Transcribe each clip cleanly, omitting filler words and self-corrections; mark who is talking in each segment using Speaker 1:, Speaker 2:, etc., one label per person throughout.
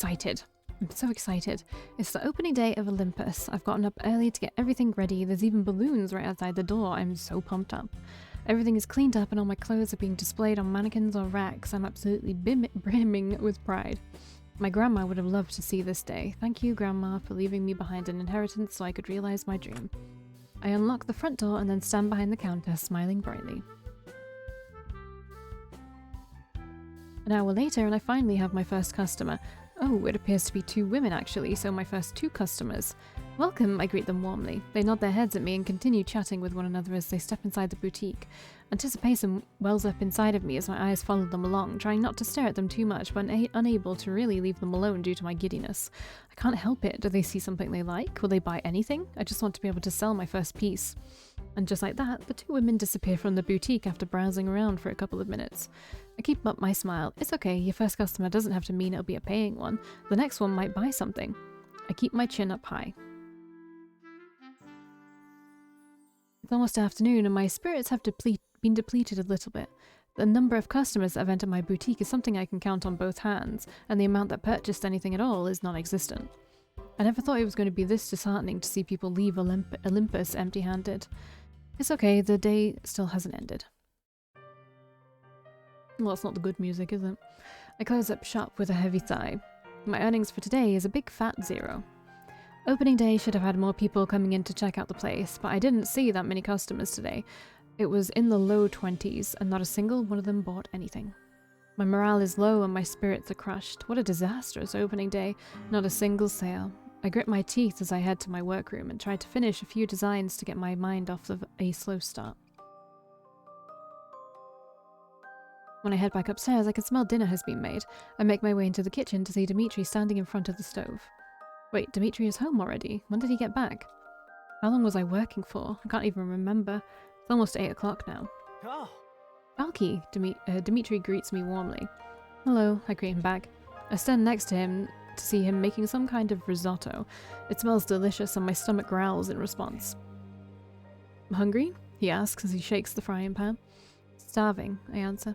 Speaker 1: excited. I'm so excited. It's the opening day of Olympus. I've gotten up early to get everything ready. There's even balloons right outside the door. I'm so pumped up. Everything is cleaned up and all my clothes are being displayed on mannequins or racks. I'm absolutely brimming with pride. My grandma would have loved to see this day. Thank you, Grandma, for leaving me behind an inheritance so I could realize my dream. I unlock the front door and then stand behind the counter, smiling brightly. An hour later, and I finally have my first customer. Oh, it appears to be 2 women actually, so my first 2 customers. Welcome, I greet them warmly. They nod their heads at me and continue chatting with one another as they step inside the boutique. Anticipation wells up inside of me as my eyes follow them along, trying not to stare at them too much, but unable to really leave them alone due to my giddiness. I can't help it. Do they see something they like? Will they buy anything? I just want to be able to sell my first piece. And just like that, the 2 women disappear from the boutique after browsing around for a couple of minutes. I keep up my smile. It's okay, your first customer doesn't have to mean it'll be a paying one. The next one might buy something. I keep my chin up high. It's almost afternoon and my spirits have been depleted a little bit. The number of customers that have entered my boutique is something I can count on both hands, and the amount that purchased anything at all is non-existent. I never thought it was going to be this disheartening to see people leave Olympus empty-handed. It's okay, the day still hasn't ended. Well, it's not the good music, is it? I close up shop with a heavy sigh. My earnings for today is a big fat 0. Opening day should have had more people coming in to check out the place, but I didn't see that many customers today. It was in the low 20s, and not a single one of them bought anything. My morale is low and my spirits are crushed. What a disastrous opening day. Not a single sale. I grit my teeth as I head to my workroom and try to finish a few designs to get my mind off of a slow start. When I head back upstairs, I can smell dinner has been made. I make my way into the kitchen to see Dimitri standing in front of the stove. Wait, Dimitri is home already? When did he get back? How long was I working for? I can't even remember. It's almost 8 o'clock now.
Speaker 2: Oh.
Speaker 1: Valkii, Dimitri greets me warmly. Hello, I greet him back. I stand next to him to see him making some kind of risotto. It smells delicious and my stomach growls in response. Hungry? He asks as he shakes the frying pan. Starving, I answer.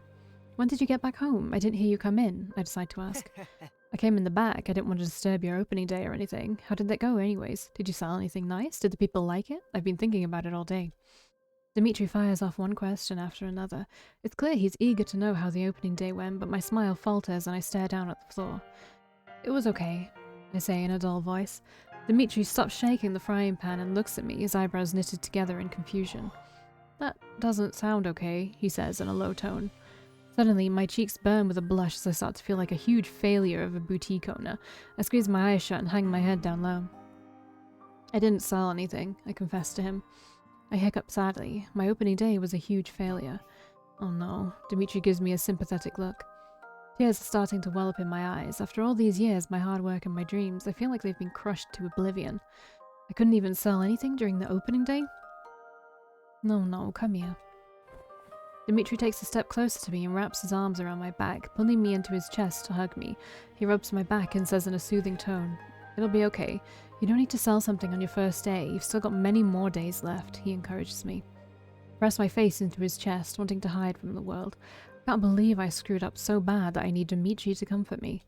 Speaker 1: When did you get back home? I didn't hear you come in, I decide to ask. I came in the back. I didn't want to disturb your opening day or anything. How did that go anyways? Did you sell anything nice? Did the people like it? I've been thinking about it all day. Dimitri fires off one question after another. It's clear he's eager to know how the opening day went, but my smile falters and I stare down at the floor. It was okay, I say in a dull voice. Dimitri stops shaking the frying pan and looks at me, his eyebrows knitted together in confusion. That doesn't sound okay, he says in a low tone. Suddenly, my cheeks burn with a blush as I start to feel like a huge failure of a boutique owner. I squeeze my eyes shut and hang my head down low. I didn't sell anything, I confess to him. I hiccup sadly. My opening day was a huge failure. Oh no, Dimitri gives me a sympathetic look. Tears are starting to well up in my eyes. After all these years, my hard work and my dreams, I feel like they've been crushed to oblivion. I couldn't even sell anything during the opening day? No, come here. Dimitri takes a step closer to me and wraps his arms around my back, pulling me into his chest to hug me. He rubs my back and says in a soothing tone, It'll be okay. You don't need to sell something on your first day. You've still got many more days left, he encourages me. I press my face into his chest, wanting to hide from the world. I can't believe I screwed up so bad that I need Dimitri to comfort me.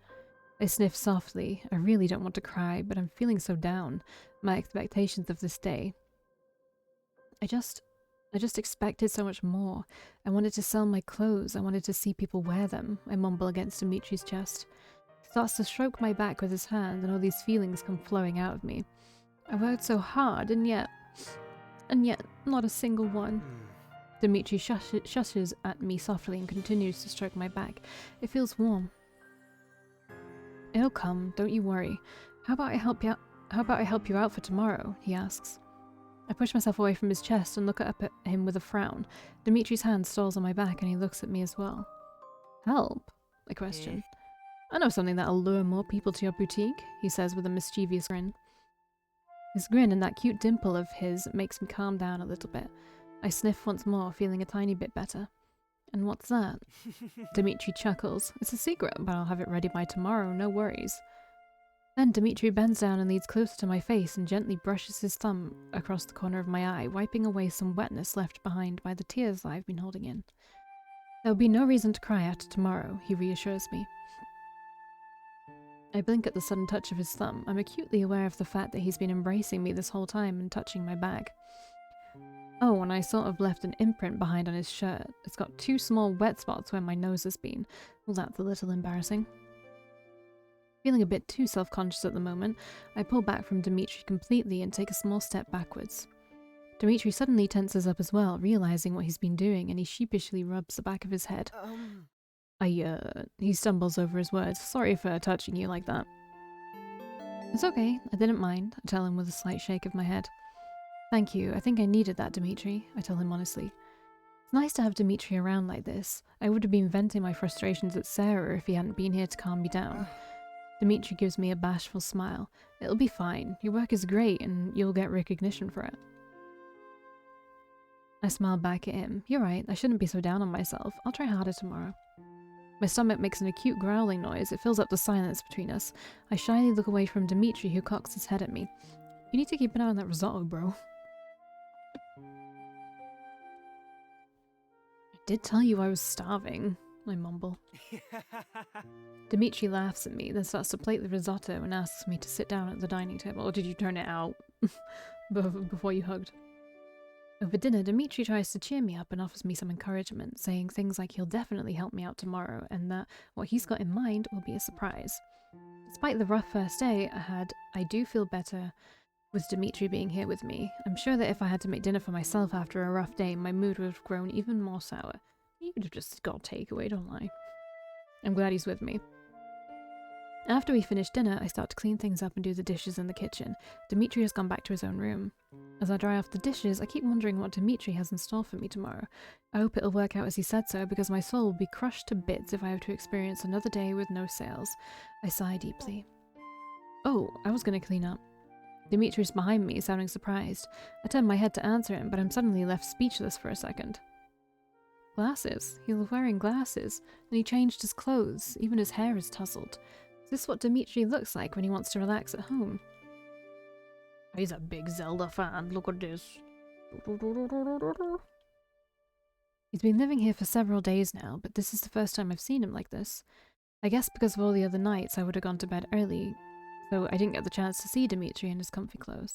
Speaker 1: I sniff softly. I really don't want to cry, but I'm feeling so down. My expectations of this day. I just expected so much more. I wanted to sell my clothes. I wanted to see people wear them. I mumble against Dimitri's chest. He starts to stroke my back with his hand, and all these feelings come flowing out of me. I worked so hard, and yet, not a single one. Dimitri shushes at me softly and continues to stroke my back. It feels warm. It'll come, don't you worry. How about I help you out for tomorrow? He asks. I push myself away from his chest and look up at him with a frown. Dimitri's hand stalls on my back and he looks at me as well. Help? I question. I know something that'll lure more people to your boutique, he says with a mischievous grin. His grin and that cute dimple of his makes me calm down a little bit. I sniff once more, feeling a tiny bit better. And what's that? Dimitri chuckles. It's a secret, but I'll have it ready by tomorrow, no worries. Then Dimitri bends down and leads closer to my face and gently brushes his thumb across the corner of my eye, wiping away some wetness left behind by the tears I've been holding in. There'll be no reason to cry after tomorrow, he reassures me. I blink at the sudden touch of his thumb. I'm acutely aware of the fact that he's been embracing me this whole time and touching my back. Oh, and I sort of left an imprint behind on his shirt. It's got 2 small wet spots where my nose has been. Well, that's a little embarrassing. Feeling a bit too self-conscious at the moment, I pull back from Dimitri completely and take a small step backwards. Dimitri suddenly tenses up as well, realizing what he's been doing, and he sheepishly rubs the back of his head. He stumbles over his words. Sorry for touching you like that. It's okay, I didn't mind, I tell him with a slight shake of my head. Thank you, I think I needed that, Dimitri, I tell him honestly. It's nice to have Dimitri around like this. I would have been venting my frustrations at Sarah if he hadn't been here to calm me down. Dimitri gives me a bashful smile. It'll be fine, your work is great and you'll get recognition for it. I smile back at him. You're right, I shouldn't be so down on myself. I'll try harder tomorrow. My stomach makes an acute growling noise. It fills up the silence between us. I shyly look away from Dimitri, who cocks his head at me. You need to keep an eye on that risotto, bro. I did tell you I was starving, I mumble. Dimitri laughs at me, then starts to plate the risotto and asks me to sit down at the dining table. Or did you turn it out before you hugged? Over dinner, Dimitri tries to cheer me up and offers me some encouragement, saying things like he'll definitely help me out tomorrow and that what he's got in mind will be a surprise. Despite the rough first day I had, I do feel better with Dimitri being here with me. I'm sure that if I had to make dinner for myself after a rough day, my mood would have grown even more sour. You could have just got takeaway, don't lie. I'm glad he's with me. After we finish dinner, I start to clean things up and do the dishes in the kitchen. Dimitri has gone back to his own room. As I dry off the dishes, I keep wondering what Dimitri has in store for me tomorrow. I hope it'll work out as he said so, because my soul will be crushed to bits if I have to experience another day with no sales. I sigh deeply. Oh, I was going to clean up. Dimitri's behind me, sounding surprised. I turn my head to answer him, but I'm suddenly left speechless for a second. Glasses. He was wearing glasses, and he changed his clothes. Even his hair is tousled. Is this what Dimitri looks like when he wants to relax at home? He's a big Zelda fan. Look at this. He's been living here for several days now, but this is the first time I've seen him like this. I guess because of all the other nights I would have gone to bed early, so I didn't get the chance to see Dimitri in his comfy clothes.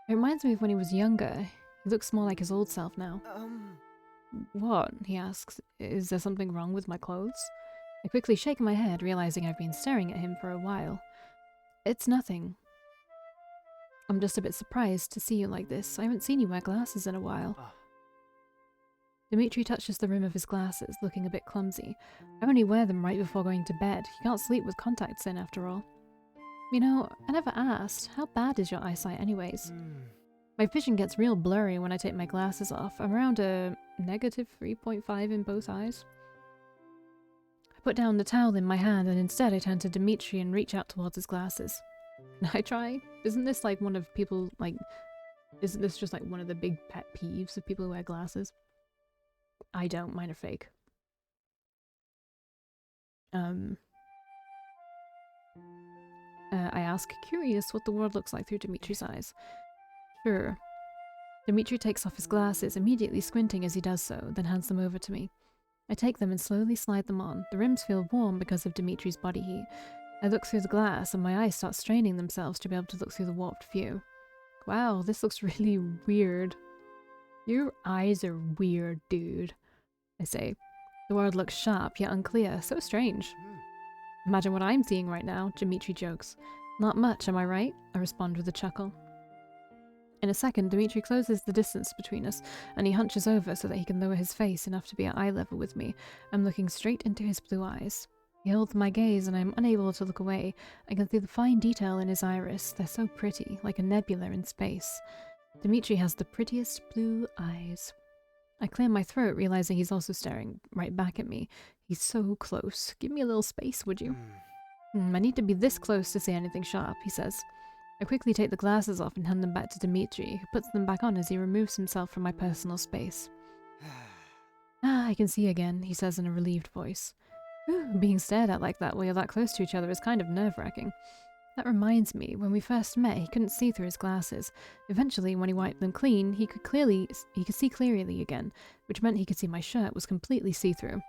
Speaker 1: It reminds me of when he was younger. He looks more like his old self now. What? He asks. Is there something wrong with my clothes? I quickly shake my head, realizing I've been staring at him for a while. It's nothing. I'm just a bit surprised to see you like this. I haven't seen you wear glasses in a while. Dimitri touches the rim of his glasses, looking a bit clumsy. I only wear them right before going to bed. You can't sleep with contacts in, after all. You know, I never asked. How bad is your eyesight anyways? My vision gets real blurry when I take my glasses off. I'm around a negative 3.5 in both eyes. I put down the towel in my hand and instead I turn to Dimitri and reach out towards his glasses. Can I try? Isn't this like one of people, like, isn't this just like one of the big pet peeves of people who wear glasses? I don't, mine are fake. I ask, curious what the world looks like through Dimitri's eyes. Sure. Dimitri takes off his glasses, immediately squinting as he does so, then hands them over to me. I take them and slowly slide them on. The rims feel warm because of Dimitri's body heat. I look through the glass and my eyes start straining themselves to be able to look through the warped view. Wow, this looks really weird. Your eyes are weird, dude, I say. The world looks sharp yet unclear, so strange. Imagine what I'm seeing right now, Dimitri jokes. Not much, am I right? I respond with a chuckle. In a second, Dimitri closes the distance between us, and he hunches over so that he can lower his face enough to be at eye level with me. I'm looking straight into his blue eyes. He holds my gaze and I'm unable to look away. I can see the fine detail in his iris. They're so pretty, like a nebula in space. Dimitri has the prettiest blue eyes. I clear my throat, realizing he's also staring right back at me. He's so close. Give me a little space, would you? I need to be this close to see anything sharp, he says. I quickly take the glasses off and hand them back to Dimitri, who puts them back on as he removes himself from my personal space. I can see again, he says in a relieved voice. Being stared at like that while you're that close to each other is kind of nerve-wracking. That reminds me, when we first met, he couldn't see through his glasses. Eventually, when he wiped them clean, he could see clearly again, which meant he could see my shirt was completely see-through.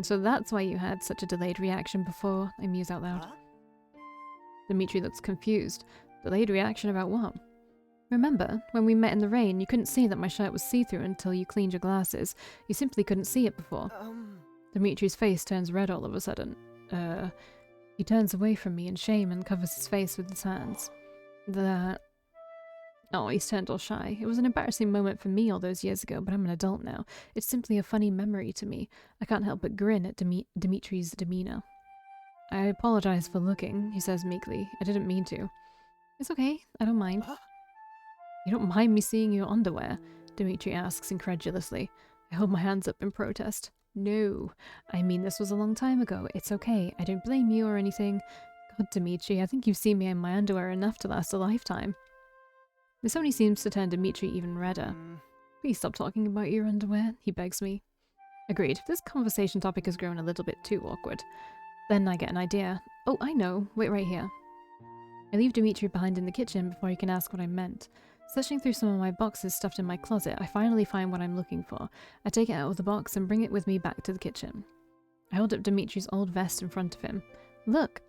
Speaker 1: So that's why you had such a delayed reaction before, I muse out loud. Dimitri looks confused. Delayed reaction about what? Remember, when we met in the rain, you couldn't see that my shirt was see-through until you cleaned your glasses. You simply couldn't see it before. Dimitri's face turns red all of a sudden. He turns away from me in shame and covers his face with his hands. Oh, he's turned all shy. It was an embarrassing moment for me all those years ago, but I'm an adult now. It's simply a funny memory to me. I can't help but grin at Dimitri's demeanor. I apologize for looking, he says meekly. I didn't mean to. It's okay, I don't mind. You don't mind me seeing your underwear? Dimitri asks incredulously. I hold my hands up in protest. No, I mean this was a long time ago. It's okay, I don't blame you or anything. God, Dimitri, I think you've seen me in my underwear enough to last a lifetime. This only seems to turn Dimitri even redder. Please stop talking about your underwear, he begs me. Agreed, this conversation topic has grown a little bit too awkward. Then I get an idea. Oh, I know, wait right here. I leave Dimitri behind in the kitchen before he can ask what I meant. Searching through some of my boxes stuffed in my closet, I finally find what I'm looking for. I take it out of the box and bring it with me back to the kitchen. I hold up Dimitri's old vest in front of him. Look!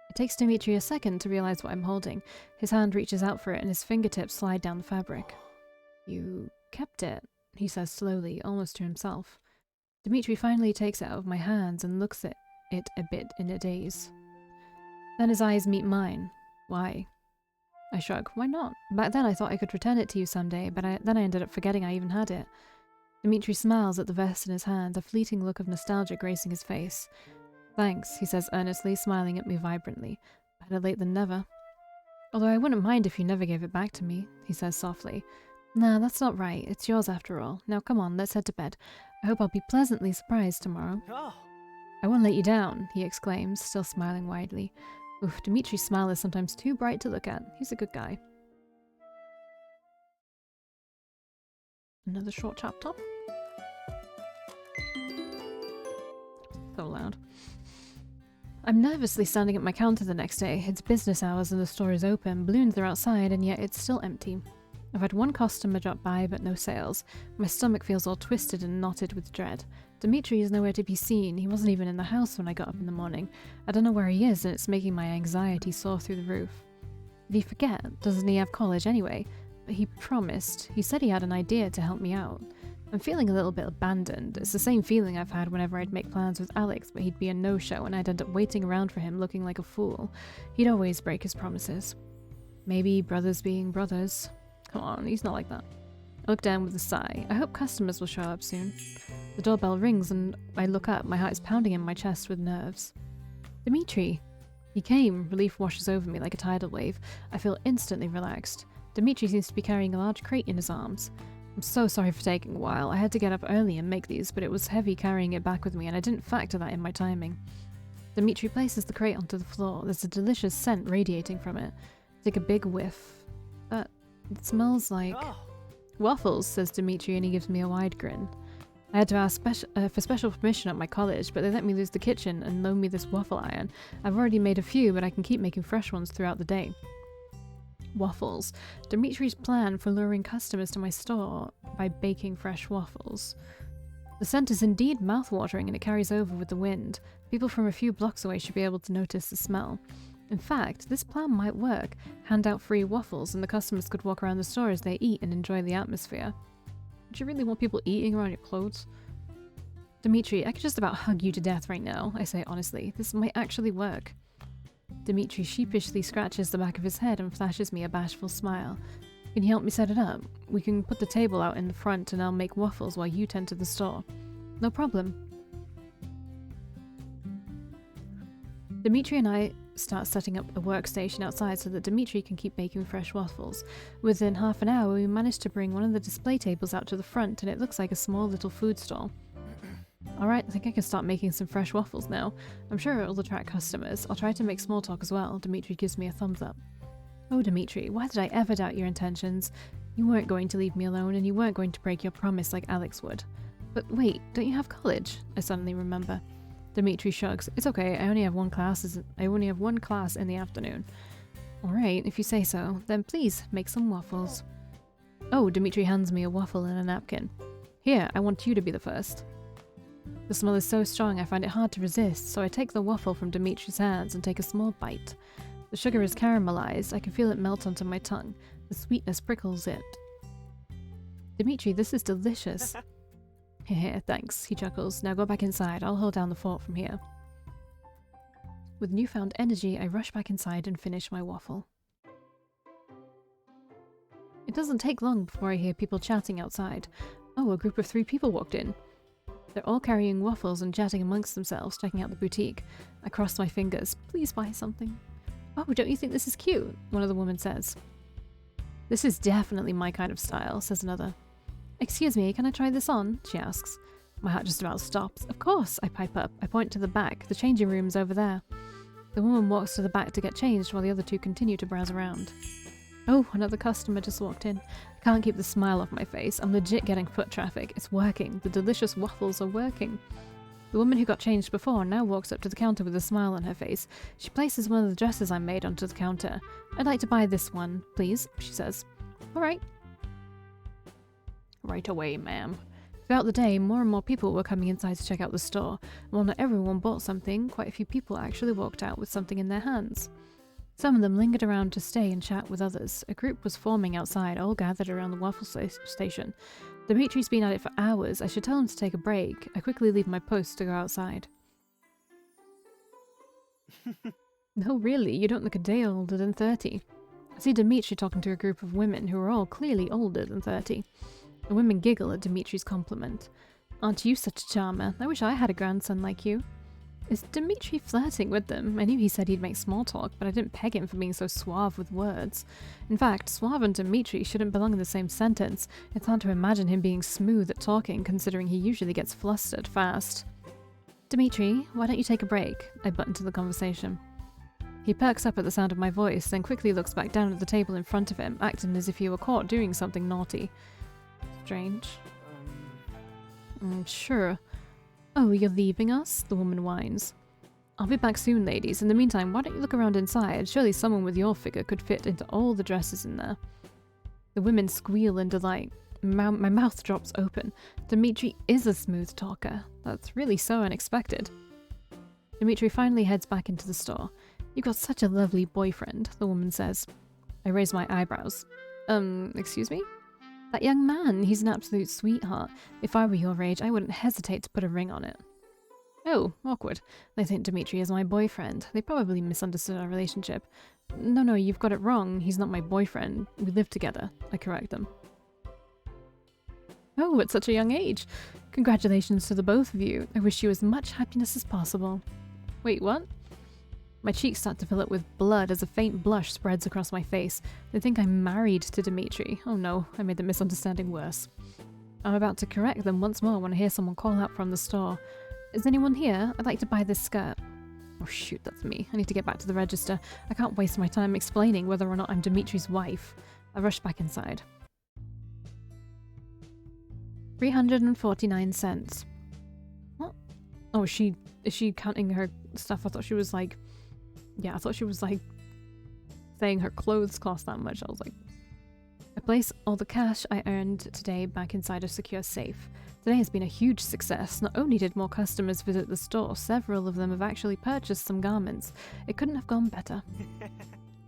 Speaker 1: It takes Dimitri a second to realize what I'm holding. His hand reaches out for it and his fingertips slide down the fabric. You kept it, he says slowly, almost to himself. Dimitri finally takes it out of my hands and looks at it a bit in a daze. Then his eyes meet mine. Why? I shrug. Why not? Back then I thought I could return it to you someday, but then I ended up forgetting I even had it. Dimitri smiles at the vest in his hand, a fleeting look of nostalgia gracing his face. Thanks, he says earnestly, smiling at me vibrantly. Better late than never. Although I wouldn't mind if you never gave it back to me, he says softly. Nah, that's not right. It's yours after all. Now come on, let's head to bed. I hope I'll be pleasantly surprised tomorrow. I won't let you down, he exclaims, still smiling widely. Oof, Dimitri's smile is sometimes too bright to look at. He's a good guy. Another short chapter. So loud. I'm nervously standing at my counter the next day. It's business hours and the store is open. Balloons are outside and yet it's still empty. I've had one customer drop by but no sales. My stomach feels all twisted and knotted with dread. Dimitri is nowhere to be seen. He wasn't even in the house when I got up in the morning. I don't know where he is and it's making my anxiety soar through the roof. Did he forget? Doesn't he have college anyway? But he promised. He said he had an idea to help me out. I'm feeling a little bit abandoned. It's the same feeling I've had whenever I'd make plans with Alex, but he'd be a no-show and I'd end up waiting around for him looking like a fool. He'd always break his promises. Maybe brothers being brothers. Come on, he's not like that. I look down with a sigh. I hope customers will show up soon. The doorbell rings and I look up, my heart is pounding in my chest with nerves. Dimitri! He came. Relief washes over me like a tidal wave. I feel instantly relaxed. Dimitri seems to be carrying a large crate in his arms. I'm so sorry for taking a while. I had to get up early and make these, but it was heavy carrying it back with me and I didn't factor that in my timing. Dimitri places the crate onto the floor. There's a delicious scent radiating from it. I take a big whiff. It smells like... Waffles, says Dimitri, and he gives me a wide grin. I had to ask for special permission at my college, but they let me use the kitchen and loan me this waffle iron. I've already made a few, but I can keep making fresh ones throughout the day. Waffles. Dimitri's plan for luring customers to my store by baking fresh waffles. The scent is indeed mouth-watering and it carries over with the wind. People from a few blocks away should be able to notice the smell. In fact, this plan might work. Hand out free waffles and the customers could walk around the store as they eat and enjoy the atmosphere. Do you really want people eating around your clothes? Dimitri, I could just about hug you to death right now, I say honestly. This might actually work. Dimitri sheepishly scratches the back of his head and flashes me a bashful smile. Can you help me set it up? We can put the table out in the front and I'll make waffles while you tend to the store. No problem. Dimitri and I start setting up a workstation outside so that Dimitri can keep making fresh waffles. Within half an hour we managed to bring one of the display tables out to the front and it looks like a small little food stall. Alright, I think I can start making some fresh waffles now. I'm sure it'll attract customers. I'll try to make small talk as well. Dimitri gives me a thumbs up. Oh Dimitri, why did I ever doubt your intentions? You weren't going to leave me alone and you weren't going to break your promise like Alex would. But wait, don't you have college? I suddenly remember. Dimitri shrugs. It's okay, I only have one class in the afternoon. Alright, if you say so, then please make some waffles. Oh, Dimitri hands me a waffle and a napkin. Here, I want you to be the first. The smell is so strong I find it hard to resist, so I take the waffle from Dimitri's hands and take a small bite. The sugar is caramelized, I can feel it melt onto my tongue. The sweetness prickles it. Dimitri, this is delicious. Hehe, thanks, he chuckles. Now go back inside, I'll hold down the fort from here. With newfound energy, I rush back inside and finish my waffle. It doesn't take long before I hear people chatting outside. Oh, a group of 3 people walked in. They're all carrying waffles and chatting amongst themselves, checking out the boutique. I cross my fingers. Please buy something. Oh, don't you think this is cute? One of the women says. This is definitely my kind of style, says another. Excuse me, can I try this on? She asks. My heart just about stops. Of course, I pipe up. I point to the back. The changing room's over there. The woman walks to the back to get changed while the other 2 continue to browse around. Oh, another customer just walked in. I can't keep the smile off my face. I'm legit getting foot traffic. It's working. The delicious waffles are working. The woman who got changed before now walks up to the counter with a smile on her face. She places one of the dresses I made onto the counter. I'd like to buy this one, please, she says. All right. Right away, ma'am. Throughout the day, more and more people were coming inside to check out the store. While not everyone bought something, quite a few people actually walked out with something in their hands. Some of them lingered around to stay and chat with others. A group was forming outside, all gathered around the waffle station. Dimitri's been at it for hours. I should tell him to take a break. I quickly leave my post to go outside. No, really, you don't look a day older than 30. I see Dimitri talking to a group of women who are all clearly older than 30. The women giggle at Dimitri's compliment. Aren't you such a charmer? I wish I had a grandson like you. Is Dimitri flirting with them? I knew he said he'd make small talk, but I didn't peg him for being so suave with words. In fact, suave and Dimitri shouldn't belong in the same sentence. It's hard to imagine him being smooth at talking, considering he usually gets flustered fast. Dimitri, why don't you take a break? I butt into the conversation. He perks up at the sound of my voice, then quickly looks back down at the table in front of him, acting as if he were caught doing something naughty. Strange. Sure. Oh, you're leaving us? The woman whines. I'll be back soon, ladies. In the meantime, why don't you look around inside? Surely someone with your figure could fit into all the dresses in there. The women squeal in delight. My mouth drops open. Dimitri is a smooth talker. That's really so unexpected. Dimitri finally heads back into the store. You've got such a lovely boyfriend, the woman says. I raise my eyebrows. Excuse me? That young man, he's an absolute sweetheart. If I were your age, I wouldn't hesitate to put a ring on it. Oh, awkward. They think Dimitri is my boyfriend. They probably misunderstood our relationship. No, you've got it wrong. He's not my boyfriend. We live together. I correct them. Oh, at such a young age. Congratulations to the both of you. I wish you as much happiness as possible. Wait, what? My cheeks start to fill up with blood as a faint blush spreads across my face. They think I'm married to Dimitri. Oh no, I made the misunderstanding worse. I'm about to correct them once more when I hear someone call out from the store. Is anyone here? I'd like to buy this skirt. Oh shoot, that's me. I need to get back to the register. I can't waste my time explaining whether or not I'm Dimitri's wife. I rush back inside. 349 cents. What? Oh, is she counting her stuff? I thought she was like... Yeah, I thought she was like saying her clothes cost that much. I was like... I place all the cash I earned today back inside a secure safe. Today has been a huge success. Not only did more customers visit the store, several of them have actually purchased some garments. It couldn't have gone better.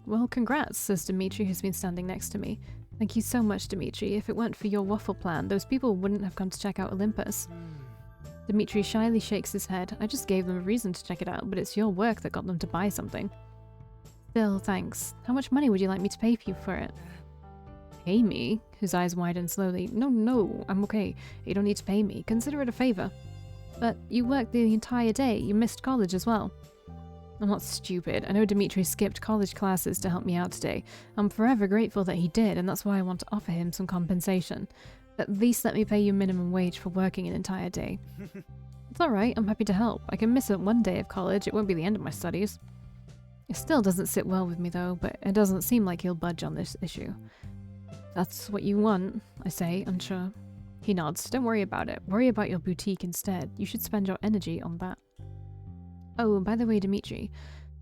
Speaker 1: Well, congrats, says Dimitri, who's been standing next to me. Thank you so much, Dimitri. If it weren't for your waffle plan, those people wouldn't have come to check out Olympus. Dimitri shyly shakes his head. I just gave them a reason to check it out, but it's your work that got them to buy something. Still, thanks. How much money would you like me to pay you for it? Pay me? His eyes widen slowly. No, I'm okay. You don't need to pay me. Consider it a favor. But you worked the entire day. You missed college as well. I'm not stupid. I know Dimitri skipped college classes to help me out today. I'm forever grateful that he did, and that's why I want to offer him some compensation. At least let me pay you minimum wage for working an entire day. It's alright, I'm happy to help. I can miss it one day of college, it won't be the end of my studies. It still doesn't sit well with me though, but it doesn't seem like he'll budge on this issue. That's what you want, I say, unsure. He nods. Don't worry about it. Worry about your boutique instead. You should spend your energy on that. Oh, by the way, Dimitri,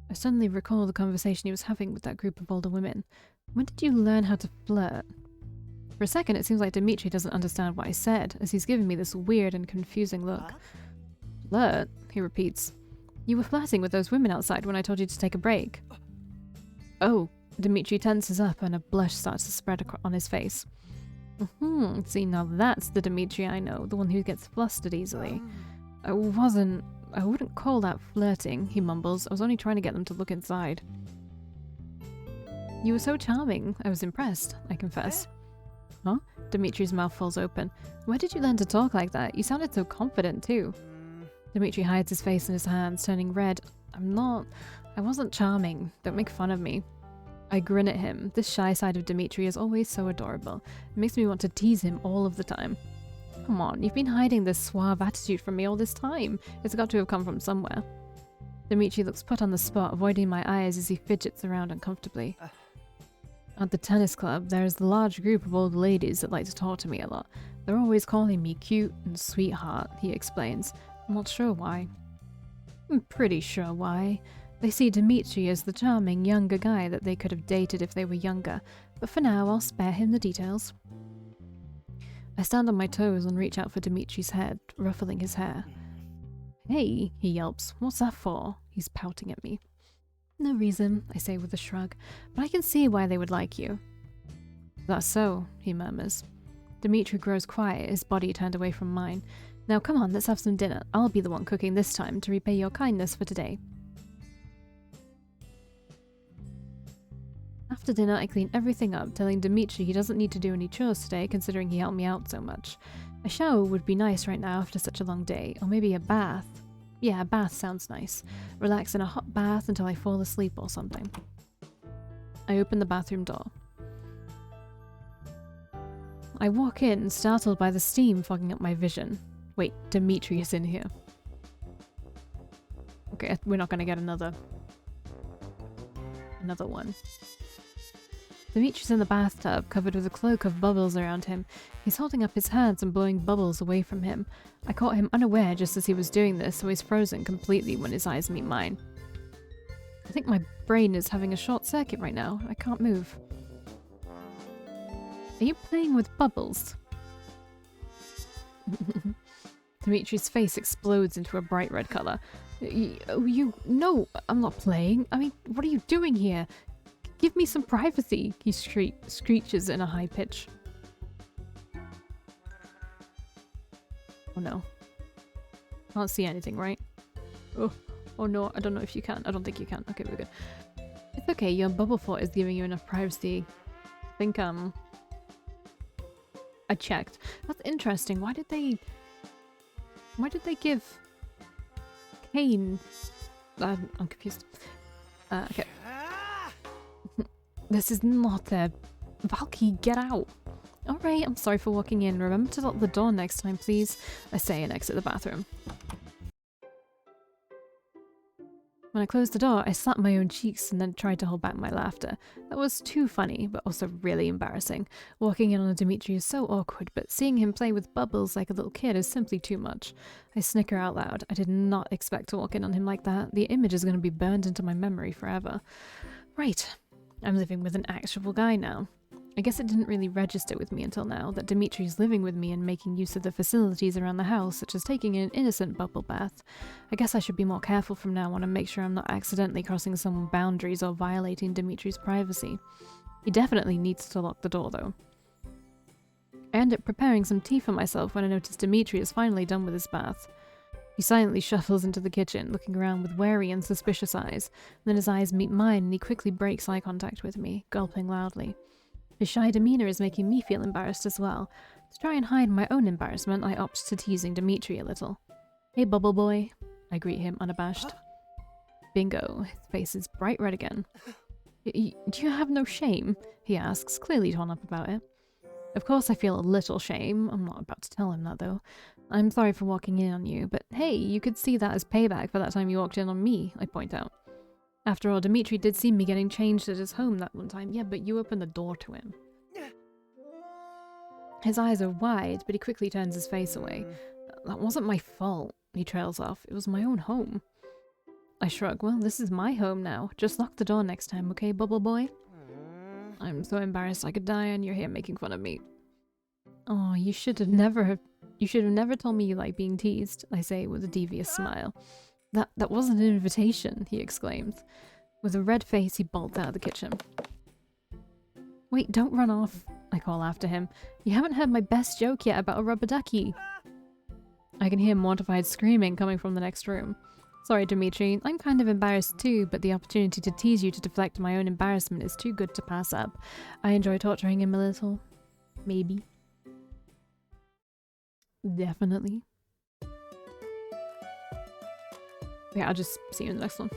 Speaker 1: I suddenly recall the conversation he was having with that group of older women. When did you learn how to flirt? For a second, it seems like Dimitri doesn't understand what I said, as he's giving me this weird and confusing look. Flirt? He repeats. You were flirting with those women outside when I told you to take a break. Oh, Dimitri tenses up and a blush starts to spread on his face. See, now that's the Dimitri I know, the one who gets flustered easily. I wouldn't call that flirting, he mumbles. I was only trying to get them to look inside. You were so charming. I was impressed, I confess. Huh? Dimitri's mouth falls open. Where did you learn to talk like that? You sounded so confident, too. Dimitri hides his face in his hands, turning red. I wasn't charming. Don't make fun of me. I grin at him. This shy side of Dimitri is always so adorable. It makes me want to tease him all of the time. Come on, you've been hiding this suave attitude from me all this time. It's got to have come from somewhere. Dimitri looks put on the spot, avoiding my eyes as he fidgets around uncomfortably. At the tennis club, there is a large group of old ladies that like to talk to me a lot. They're always calling me cute and sweetheart, he explains. I'm not sure why. I'm pretty sure why. They see Dimitri as the charming younger guy that they could have dated if they were younger, but for now I'll spare him the details. I stand on my toes and reach out for Dimitri's head, ruffling his hair. Hey, he yelps. What's that for? He's pouting at me. No reason, I say with a shrug, but I can see why they would like you. That's so, he murmurs. Dimitri grows quiet, his body turned away from mine. Now come on, let's have some dinner. I'll be the one cooking this time to repay your kindness for today. After dinner, I clean everything up, telling Dimitri he doesn't need to do any chores today, considering he helped me out so much. A shower would be nice right now after such a long day, or maybe a bath. Yeah, a bath sounds nice. Relax in a hot bath until I fall asleep or something. I open the bathroom door. I walk in, startled by the steam fogging up my vision. Wait, Dimitri is in here. Okay, we're not gonna get another one. Dimitri's in the bathtub, covered with a cloak of bubbles around him. He's holding up his hands and blowing bubbles away from him. I caught him unaware just as he was doing this, so he's frozen completely when his eyes meet mine. I think my brain is having a short circuit right now. I can't move. Are you playing with bubbles? Dimitri's face explodes into a bright red color. No, I'm not playing. I mean, what are you doing here? Give me some privacy, he screeches in a high pitch. Oh no. Can't see anything, right? Oh no, I don't know if you can. I don't think you can. Okay, we're good. It's okay, your bubble fort is giving you enough privacy. I think, I checked. That's interesting. Why did they give Kane... I'm confused. Okay. This is not a... Valkii, get out! Alright, I'm sorry for walking in. Remember to lock the door next time, please. I say and exit the bathroom. When I closed the door, I slapped my own cheeks and then tried to hold back my laughter. That was too funny, but also really embarrassing. Walking in on Dimitri is so awkward, but seeing him play with bubbles like a little kid is simply too much. I snicker out loud. I did not expect to walk in on him like that. The image is going to be burned into my memory forever. Right. I'm living with an actual guy now. I guess it didn't really register with me until now that Dimitri's living with me and making use of the facilities around the house, such as taking an innocent bubble bath. I guess I should be more careful from now on and make sure I'm not accidentally crossing some boundaries or violating Dimitri's privacy. He definitely needs to lock the door, though. I end up preparing some tea for myself when I notice Dimitri is finally done with his bath. He silently shuffles into the kitchen, looking around with wary and suspicious eyes. Then his eyes meet mine and he quickly breaks eye contact with me, gulping loudly. His shy demeanor is making me feel embarrassed as well. To try and hide my own embarrassment, I opt to teasing Dimitri a little. Hey, bubble boy. I greet him unabashed. Bingo. His face is bright red again. Do you have no shame? He asks, clearly torn up about it. Of course I feel a little shame. I'm not about to tell him that, though. I'm sorry for walking in on you, but hey, you could see that as payback for that time you walked in on me, I point out. After all, Dimitri did see me getting changed at his home that one time. Yeah, but you opened the door to him. His eyes are wide, but he quickly turns his face away. That wasn't my fault, he trails off. It was my own home. I shrug. Well, this is my home now. Just lock the door next time, okay, bubble boy? I'm so embarrassed I could die and you're here making fun of me. Oh, you should have never have... You should have never told me you like being teased, I say with a devious smile. That wasn't an invitation, he exclaims. With a red face, he bolts out of the kitchen. Wait, don't run off, I call after him. You haven't heard my best joke yet about a rubber ducky. I can hear mortified screaming coming from the next room. Sorry, Dimitri, I'm kind of embarrassed too, but the opportunity to tease you to deflect my own embarrassment is too good to pass up. I enjoy torturing him a little. Maybe. Definitely. Yeah, I'll just see you in the next one.